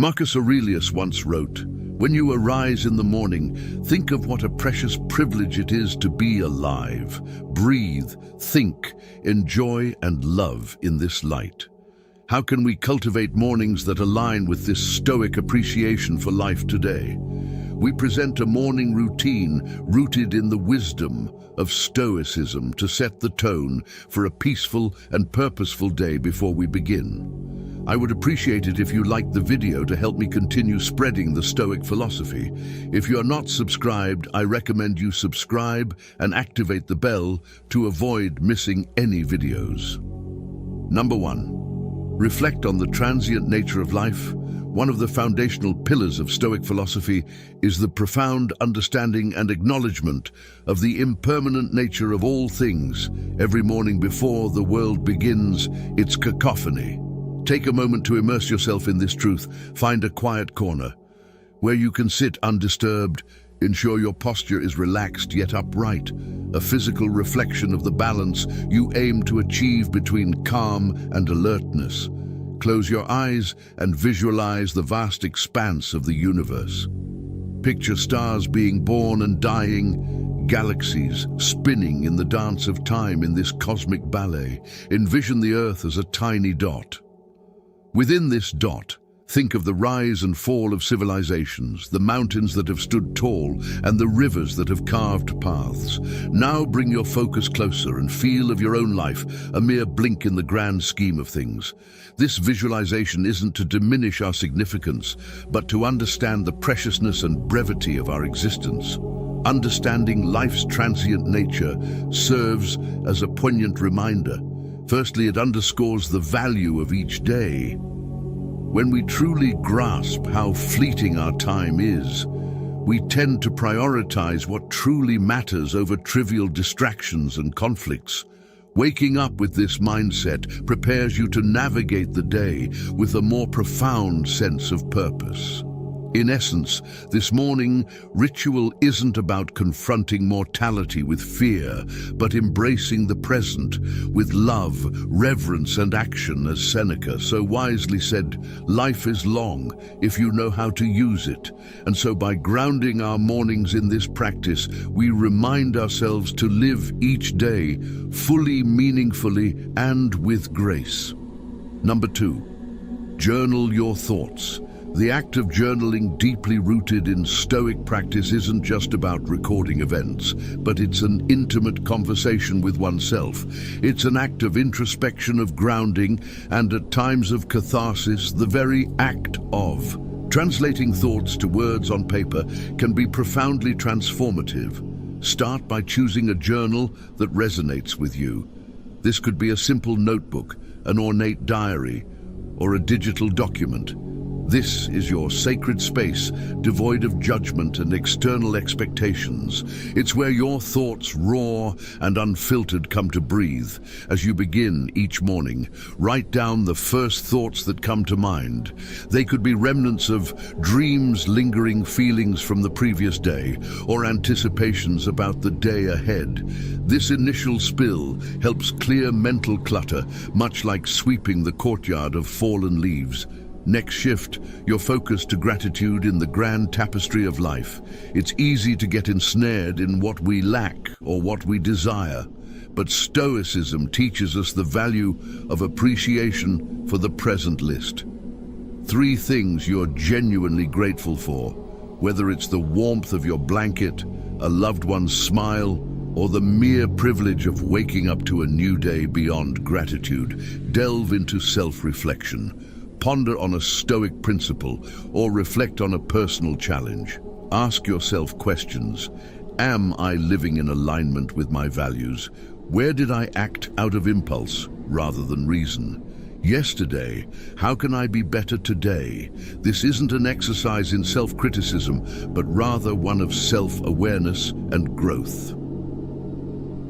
Marcus Aurelius once wrote, "When you arise in the morning, think of what a precious privilege it is to be alive. Breathe, think, enjoy, and love in this light." How can we cultivate mornings that align with this Stoic appreciation for life today? We present a morning routine rooted in the wisdom of Stoicism to set the tone for a peaceful and purposeful day before we begin. I would appreciate it if you liked the video to help me continue spreading the Stoic philosophy. If you are not subscribed, I recommend you subscribe and activate the bell to avoid missing any videos. Number 1. Reflect on the transient nature of life. One of the foundational pillars of Stoic philosophy is the profound understanding and acknowledgement of the impermanent nature of all things. Every morning before the world begins its cacophony. Take a moment to immerse yourself in this truth. Find a quiet corner where you can sit undisturbed. Ensure your posture is relaxed yet upright, a physical reflection of the balance you aim to achieve between calm and alertness. Close your eyes and visualize the vast expanse of the universe. Picture stars being born and dying, galaxies spinning in the dance of time in this cosmic ballet. Envision the Earth as a tiny dot. Within this dot, think of the rise and fall of civilizations, the mountains that have stood tall, and the rivers that have carved paths. Now bring your focus closer and feel of your own life, a mere blink in the grand scheme of things. This visualization isn't to diminish our significance, but to understand the preciousness and brevity of our existence. Understanding life's transient nature serves as a poignant reminder. Firstly, it underscores the value of each day. When we truly grasp how fleeting our time is, we tend to prioritize what truly matters over trivial distractions and conflicts. Waking up with this mindset prepares you to navigate the day with a more profound sense of purpose. In essence, this morning ritual isn't about confronting mortality with fear, but embracing the present with love, reverence, and action, as Seneca so wisely said, "Life is long if you know how to use it." And so by grounding our mornings in this practice, we remind ourselves to live each day fully, meaningfully, and with grace. Number 2, journal your thoughts. The act of journaling, deeply rooted in Stoic practice, isn't just about recording events, but it's an intimate conversation with oneself. It's an act of introspection, of grounding, and at times of catharsis, the very act of. Translating thoughts to words on paper can be profoundly transformative. Start by choosing a journal that resonates with you. This could be a simple notebook, an ornate diary, or a digital document. This is your sacred space, devoid of judgment and external expectations. It's where your thoughts, raw and unfiltered, come to breathe. As you begin each morning, write down the first thoughts that come to mind. They could be remnants of dreams, lingering feelings from the previous day, or anticipations about the day ahead. This initial spill helps clear mental clutter, much like sweeping the courtyard of fallen leaves. Next, shift your focus to gratitude in the grand tapestry of life. It's easy to get ensnared in what we lack or what we desire, but Stoicism teaches us the value of appreciation for the present list. 3 things you're genuinely grateful for, whether it's the warmth of your blanket, a loved one's smile, or the mere privilege of waking up to a new day. Beyond gratitude, delve into self-reflection. Ponder on a Stoic principle or reflect on a personal challenge. Ask yourself questions. Am I living in alignment with my values? Where did I act out of impulse rather than reason? Yesterday, how can I be better today? This isn't an exercise in self-criticism, but rather one of self-awareness and growth.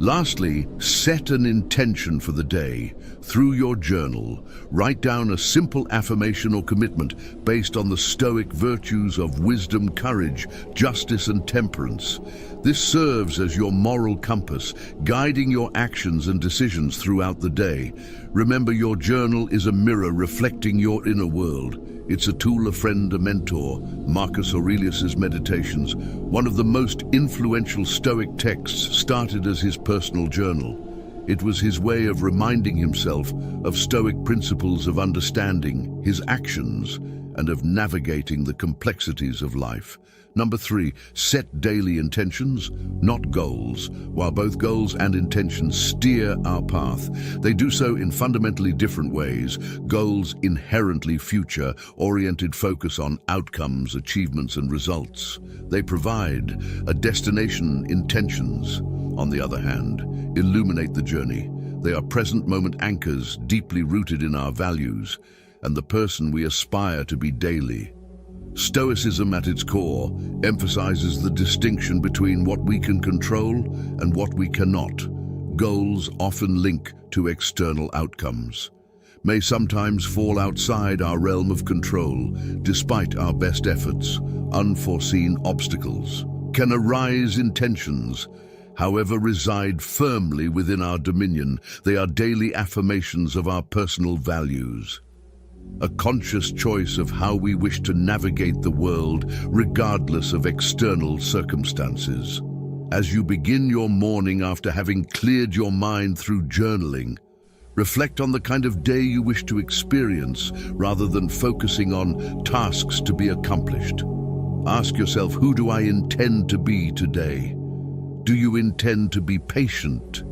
Lastly, set an intention for the day. Through your journal, write down a simple affirmation or commitment based on the Stoic virtues of wisdom, courage, justice, and temperance. This serves as your moral compass, guiding your actions and decisions throughout the day. Remember, your journal is a mirror reflecting your inner world. It's a tool, a friend, a mentor. Marcus Aurelius's Meditations, one of the most influential Stoic texts, started as his personal journal. It was his way of reminding himself of Stoic principles of understanding his actions and of navigating the complexities of life. Number 3, set daily intentions, not goals. While both goals and intentions steer our path, they do so in fundamentally different ways. Goals inherently future-oriented focus on outcomes, achievements, and results. They provide a destination. Intentions, on the other hand, illuminate the journey. They are present moment anchors deeply rooted in our values and the person we aspire to be daily. Stoicism at its core emphasizes the distinction between what we can control and what we cannot. Goals often link to external outcomes, may sometimes fall outside our realm of control. Despite our best efforts, unforeseen obstacles can arise. Intentions, however, reside firmly within our dominion. They are daily affirmations of our personal values, a conscious choice of how we wish to navigate the world, regardless of external circumstances. As you begin your morning after having cleared your mind through journaling, reflect on the kind of day you wish to experience rather than focusing on tasks to be accomplished. Ask yourself, who do I intend to be today? Do you intend to be patient,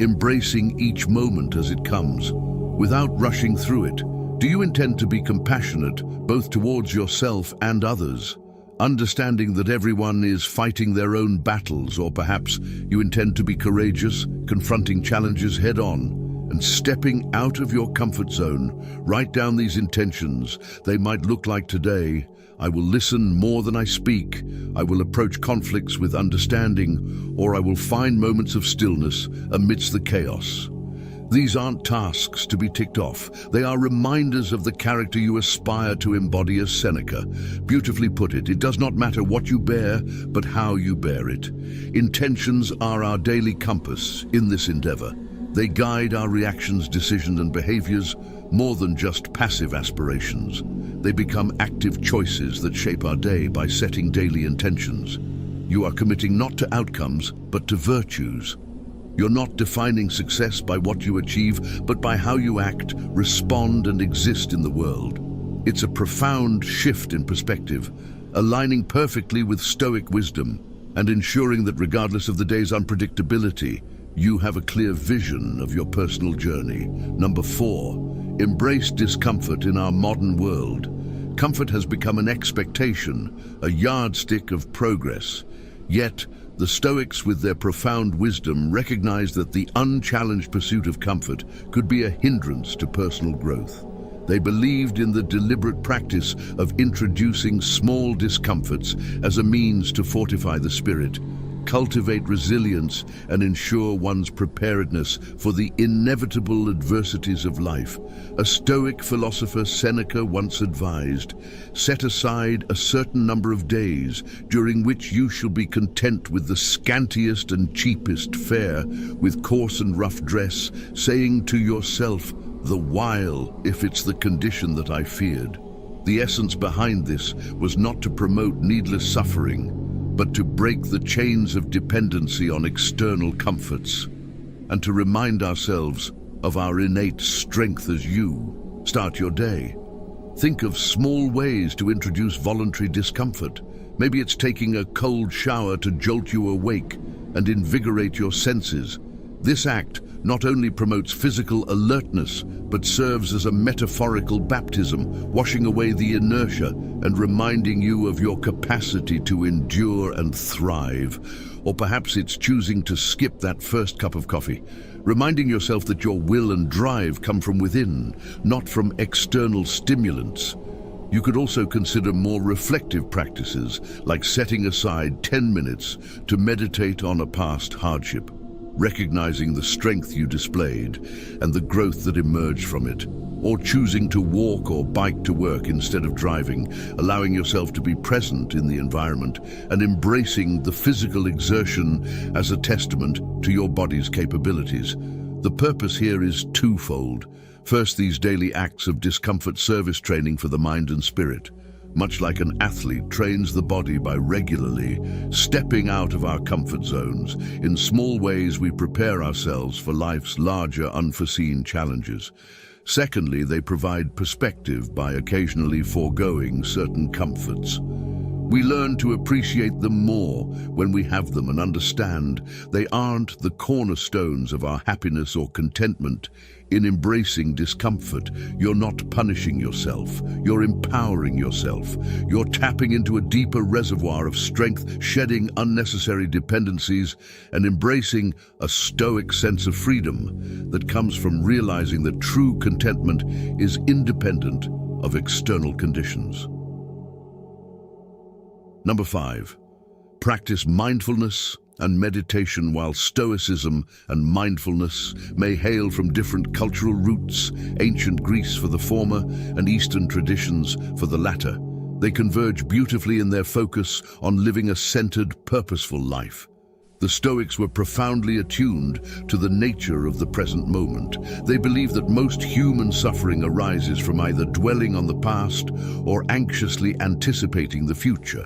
embracing each moment as it comes, without rushing through it? Do you intend to be compassionate, both towards yourself and others, understanding that everyone is fighting their own battles? Or perhaps you intend to be courageous, confronting challenges head-on, and stepping out of your comfort zone. Write down these intentions. They might look like today: I will listen more than I speak. I will approach conflicts with understanding, or I will find moments of stillness amidst the chaos. These aren't tasks to be ticked off. They are reminders of the character you aspire to embody. As Seneca beautifully put it, it does not matter what you bear, but how you bear it. Intentions are our daily compass in this endeavor. They guide our reactions, decisions, and behaviors more than just passive aspirations. They become active choices that shape our day. By setting daily intentions, you are committing not to outcomes, but to virtues. You're not defining success by what you achieve, but by how you act, respond, and exist in the world. It's a profound shift in perspective, aligning perfectly with Stoic wisdom and ensuring that regardless of the day's unpredictability, you have a clear vision of your personal journey. Number 4, embrace discomfort. In our modern world, comfort has become an expectation, a yardstick of progress. Yet, the Stoics, with their profound wisdom, recognized that the unchallenged pursuit of comfort could be a hindrance to personal growth. They believed in the deliberate practice of introducing small discomforts as a means to fortify the spirit, cultivate resilience, and ensure one's preparedness for the inevitable adversities of life. A Stoic philosopher, Seneca, once advised, "Set aside a certain number of days during which you shall be content with the scantiest and cheapest fare, with coarse and rough dress, saying to yourself, 'The while, if it's the condition that I feared.'" The essence behind this was not to promote needless suffering, but to break the chains of dependency on external comforts, and to remind ourselves of our innate strength. As you start your day, think of small ways to introduce voluntary discomfort. Maybe it's taking a cold shower to jolt you awake and invigorate your senses. This act not only promotes physical alertness, but serves as a metaphorical baptism, washing away the inertia and reminding you of your capacity to endure and thrive. Or perhaps it's choosing to skip that first cup of coffee, reminding yourself that your will and drive come from within, not from external stimulants. You could also consider more reflective practices, like setting aside 10 minutes to meditate on a past hardship, recognizing the strength you displayed and the growth that emerged from it. Or choosing to walk or bike to work instead of driving, allowing yourself to be present in the environment and embracing the physical exertion as a testament to your body's capabilities. The purpose here is twofold: First, these daily acts of discomfort service training for the mind and spirit. Much like an athlete trains the body by regularly stepping out of our comfort zones, in small ways we prepare ourselves for life's larger unforeseen challenges. Secondly, they provide perspective by occasionally foregoing certain comforts. We learn to appreciate them more when we have them and understand they aren't the cornerstones of our happiness or contentment. In embracing discomfort, you're not punishing yourself, you're empowering yourself. You're tapping into a deeper reservoir of strength, shedding unnecessary dependencies, and embracing a stoic sense of freedom that comes from realizing that true contentment is independent of external conditions. Number 5, practice mindfulness and meditation. While Stoicism and mindfulness may hail from different cultural roots, ancient Greece for the former and Eastern traditions for the latter, they converge beautifully in their focus on living a centered, purposeful life. The Stoics were profoundly attuned to the nature of the present moment. They believed that most human suffering arises from either dwelling on the past or anxiously anticipating the future.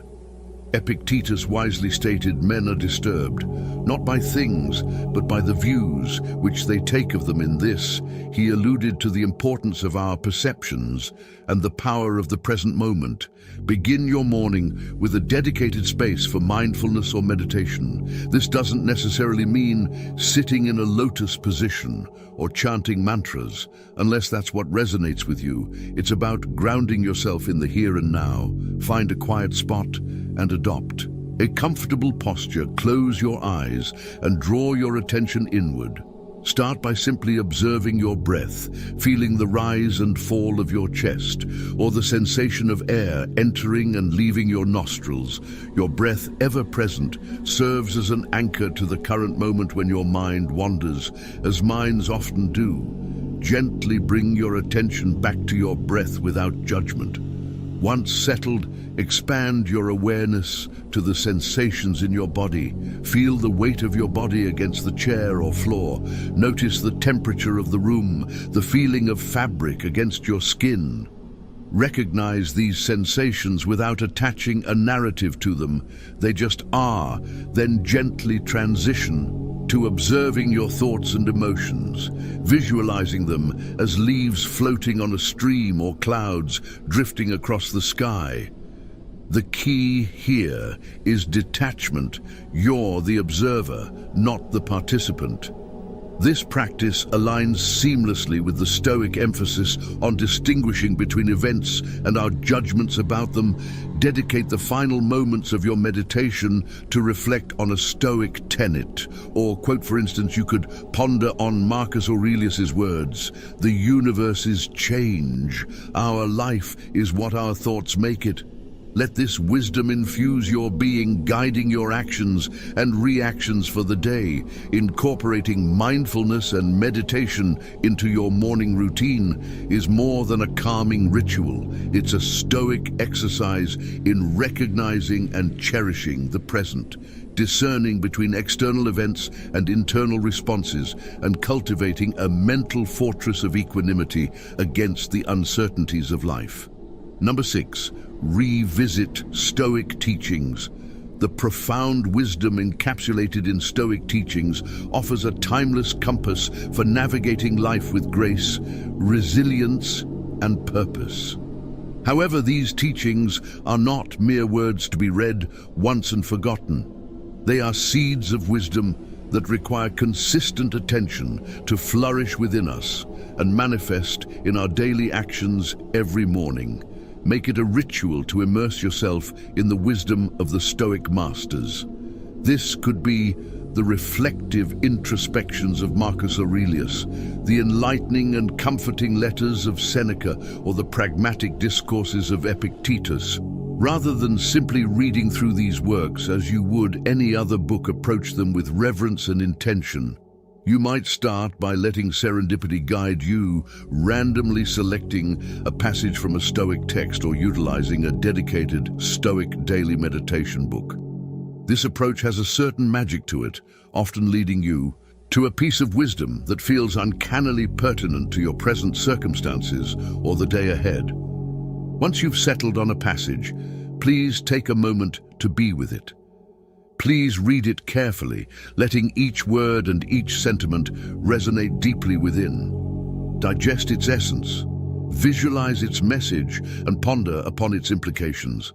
Epictetus wisely stated, "Men are disturbed, not by things, but by the views which they take of them." In this, he alluded to the importance of our perceptions and the power of the present moment. Begin your morning with a dedicated space for mindfulness or meditation. This doesn't necessarily mean sitting in a lotus position or chanting mantras, unless that's what resonates with you. It's about grounding yourself in the here and now. Find a quiet spot and adopt a comfortable posture. Close your eyes and draw your attention inward. Start by simply observing your breath, feeling the rise and fall of your chest, or the sensation of air entering and leaving your nostrils. Your breath, ever present, serves as an anchor to the current moment when your mind wanders, as minds often do. Gently bring your attention back to your breath without judgment. Once settled, expand your awareness to the sensations in your body. Feel the weight of your body against the chair or floor. Notice the temperature of the room, the feeling of fabric against your skin. Recognize these sensations without attaching a narrative to them. They just are. Then gently transition to observing your thoughts and emotions, visualizing them as leaves floating on a stream or clouds drifting across the sky. The key here is detachment. You're the observer, not the participant. This practice aligns seamlessly with the Stoic emphasis on distinguishing between events and our judgments about them. Dedicate the final moments of your meditation to reflect on a Stoic tenet. Or, quote, for instance, you could ponder on Marcus Aurelius's words, "The universe is change. Our life is what our thoughts make it." Let this wisdom infuse your being, guiding your actions and reactions for the day. Incorporating mindfulness and meditation into your morning routine is more than a calming ritual. It's a Stoic exercise in recognizing and cherishing the present, discerning between external events and internal responses, and cultivating a mental fortress of equanimity against the uncertainties of life. Number 6, revisit Stoic teachings. The profound wisdom encapsulated in Stoic teachings offers a timeless compass for navigating life with grace, resilience, and purpose. However, these teachings are not mere words to be read once and forgotten. They are seeds of wisdom that require consistent attention to flourish within us and manifest in our daily actions every morning. Make it a ritual to immerse yourself in the wisdom of the Stoic masters. This could be the reflective introspections of Marcus Aurelius, the enlightening and comforting letters of Seneca, or the pragmatic discourses of Epictetus. Rather than simply reading through these works as you would any other book, approach them with reverence and intention. You might start by letting serendipity guide you, randomly selecting a passage from a Stoic text or utilizing a dedicated Stoic daily meditation book. This approach has a certain magic to it, often leading you to a piece of wisdom that feels uncannily pertinent to your present circumstances or the day ahead. Once you've settled on a passage, please take a moment to be with it. Please read it carefully, letting each word and each sentiment resonate deeply within. Digest its essence, visualize its message, and ponder upon its implications.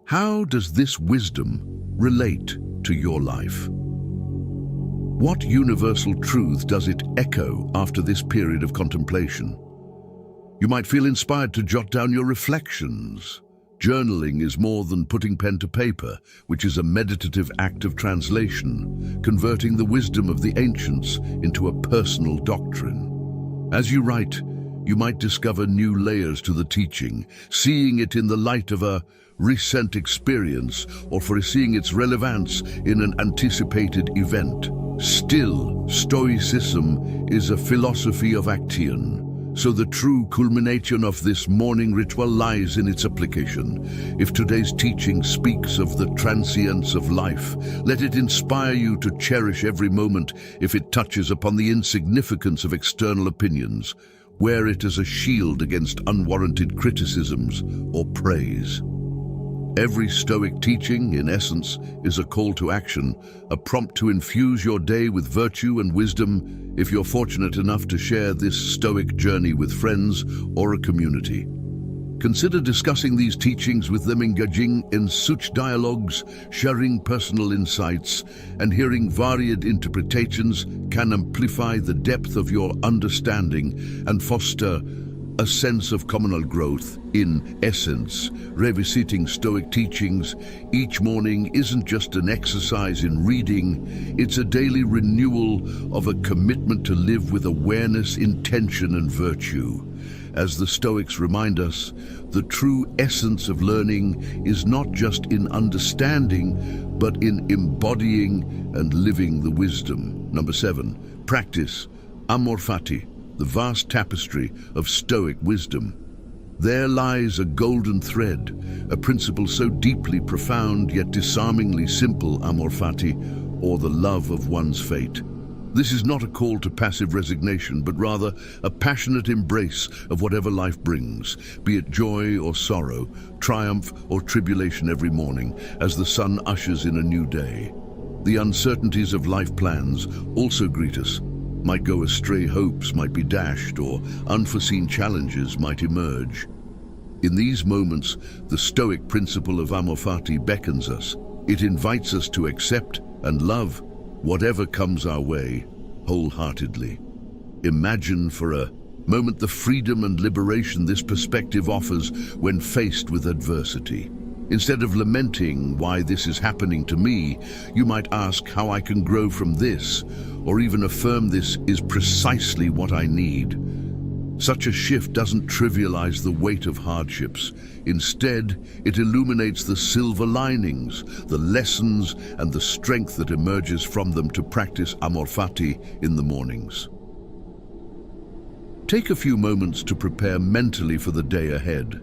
How does this wisdom relate to your life? What universal truth does it echo after this period of contemplation? You might feel inspired to jot down your reflections. Journaling is more than putting pen to paper, which is a meditative act of translation, converting the wisdom of the ancients into a personal doctrine. As you write, you might discover new layers to the teaching, seeing it in the light of a recent experience or foreseeing its relevance in an anticipated event. Still, Stoicism is a philosophy of action, so the true culmination of this morning ritual lies in its application. If today's teaching speaks of the transience of life, let it inspire you to cherish every moment. If it touches upon the insignificance of external opinions, wear it as a shield against unwarranted criticisms or praise. Every Stoic teaching, in essence, is a call to action, a prompt to infuse your day with virtue and wisdom if you're fortunate enough to share this Stoic journey with friends or a community. Consider discussing these teachings with them, engaging in such dialogues, sharing personal insights, and hearing varied interpretations can amplify the depth of your understanding and foster a sense of communal growth. In essence, revisiting Stoic teachings each morning isn't just an exercise in reading, it's a daily renewal of a commitment to live with awareness, intention, and virtue. As the Stoics remind us, the true essence of learning is not just in understanding, but in embodying and living the wisdom. Number 7, practice Amor Fati, the vast tapestry of Stoic wisdom. There lies a golden thread, a principle so deeply profound yet disarmingly simple, Amor Fati, or the love of one's fate. This is not a call to passive resignation, but rather a passionate embrace of whatever life brings, be it joy or sorrow, triumph or tribulation every morning, as the sun ushers in a new day. The uncertainties of life plans also greet us. Might go astray, hopes might be dashed, or unforeseen challenges might emerge. In these moments, the Stoic principle of Amor Fati beckons us. It invites us to accept and love whatever comes our way, wholeheartedly. Imagine for a moment the freedom and liberation this perspective offers when faced with adversity. Instead of lamenting why this is happening to me, you might ask how I can grow from this, or even affirm this is precisely what I need. Such a shift doesn't trivialize the weight of hardships. Instead, it illuminates the silver linings, the lessons, and the strength that emerges from them to practice Amor Fati in the mornings. Take a few moments to prepare mentally for the day ahead.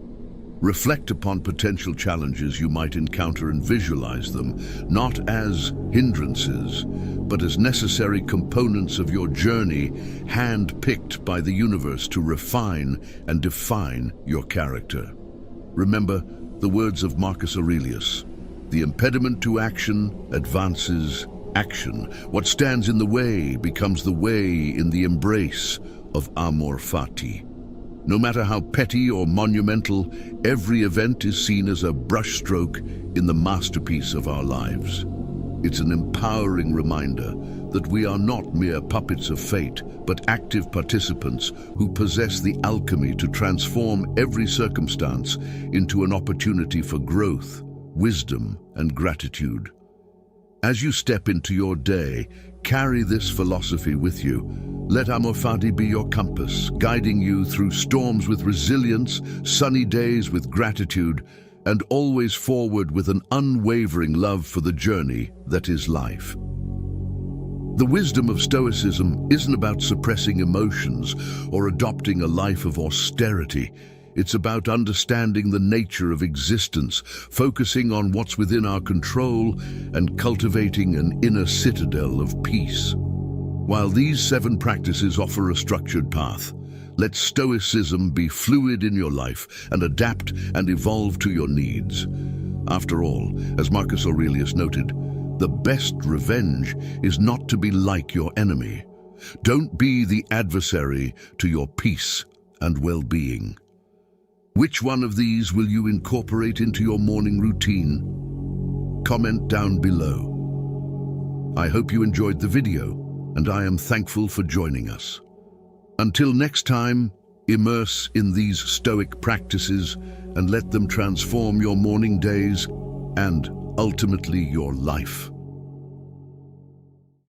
Reflect upon potential challenges you might encounter and visualize them, not as hindrances, but as necessary components of your journey, hand-picked by the universe to refine and define your character. Remember the words of Marcus Aurelius: "The impediment to action advances action. What stands in the way becomes the way in the embrace of Amor Fati." No matter how petty or monumental, every event is seen as a brushstroke in the masterpiece of our lives. It's an empowering reminder that we are not mere puppets of fate, but active participants who possess the alchemy to transform every circumstance into an opportunity for growth, wisdom, and gratitude. As you step into your day, carry this philosophy with you. Let Amor Fati be your compass, guiding you through storms with resilience, sunny days with gratitude, and always forward with an unwavering love for the journey that is life. The wisdom of Stoicism isn't about suppressing emotions or adopting a life of austerity. It's about understanding the nature of existence, focusing on what's within our control, and cultivating an inner citadel of peace. While these 7 practices offer a structured path, let Stoicism be fluid in your life and adapt and evolve to your needs. After all, as Marcus Aurelius noted, the best revenge is not to be like your enemy. Don't be the adversary to your peace and well-being. Which one of these will you incorporate into your morning routine? Comment down below. I hope you enjoyed the video, and I am thankful for joining us. Until next time, immerse in these Stoic practices and let them transform your morning days and ultimately your life.